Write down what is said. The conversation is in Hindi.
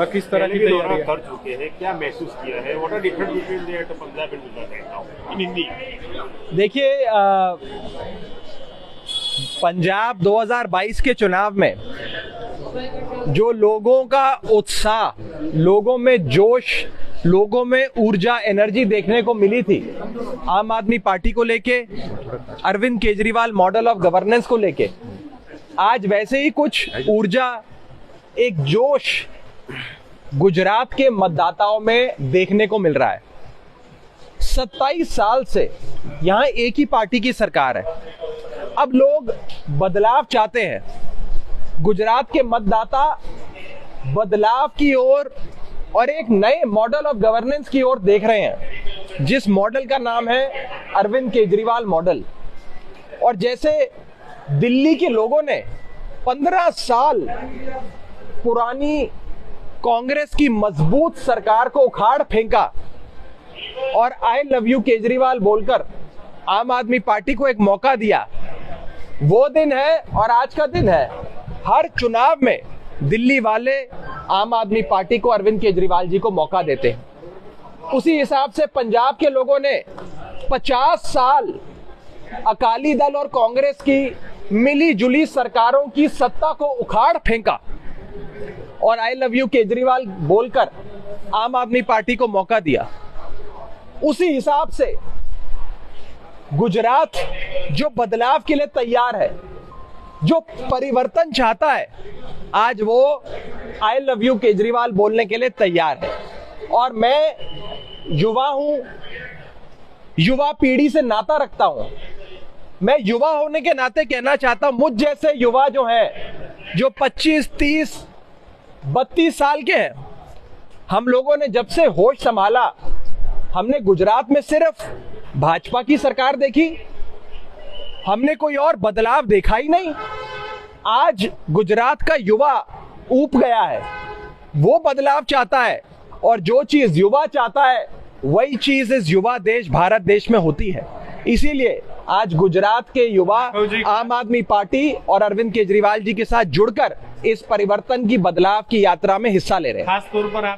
किस तरह की तैयारी कर चुके हैं, क्या महसूस किया है? What are difference between the Punjab and Gujarat right now in Hindi? देखिए, पंजाब 2022 के चुनाव में जो लोगों का उत्साह, लोगों में जोश, लोगों में ऊर्जा, एनर्जी देखने को मिली थी आम आदमी पार्टी को लेके, Arvind Kejriwal model of governance को लेके, आज वैसे ही कुछ ऊर्जा, एक जोश गुजरात के मतदाताओं में देखने को मिल रहा है। 27 साल से यहां एक ही पार्टी की सरकार है। अब लोग बदलाव चाहते हैं। गुजरात के मतदाता बदलाव की ओर और एक नए मॉडल ऑफ गवर्नेंस की ओर देख रहे हैं, जिस मॉडल का नाम है अरविंद केजरीवाल मॉडल। और जैसे दिल्ली के लोगों ने 15 साल पुरानी कांग्रेस की मजबूत सरकार को उखाड़ फेंका और आई लव यू केजरीवाल बोलकर आम आदमी पार्टी को एक मौका दिया, वो दिन है और आज का दिन है। हर चुनाव में दिल्ली वाले आम आदमी पार्टी को, अरविंद केजरीवाल जी को मौका देते हैं। उसी हिसाब से पंजाब के लोगों ने 50 साल अकाली दल और कांग्रेस की मिली जुली सरकारों की सत्ता को उखाड़ फेंका और आई लव यू केजरीवाल बोलकर आम आदमी पार्टी को मौका दिया। उसी हिसाब से गुजरात जो बदलाव के लिए तैयार है, जो परिवर्तन चाहता है, आज वो आई लव यू केजरीवाल बोलने के लिए तैयार है। और मैं युवा हूं, युवा पीढ़ी से नाता रखता हूं। मैं युवा होने के नाते कहना चाहता हूं, मुझ जैसे युवा जो हैं, जो 25, 30, 32 साल के हैं, हम लोगों ने जब से होश संभाला, हमने गुजरात में सिर्फ भाजपा की सरकार देखी, हमने कोई और बदलाव देखा ही नहीं। आज गुजरात का युवा ऊब गया है, वो बदलाव चाहता है और जो चीज युवा चाहता है वही चीज इस युवा देश भारत देश में होती है। इसीलिए आज गुजरात के युवा आम आदमी पार्टी और अरविंद केजरीवाल जी के साथ जुड़कर इस परिवर्तन की, बदलाव की यात्रा में हिस्सा ले रहे हैं। खास तौर पर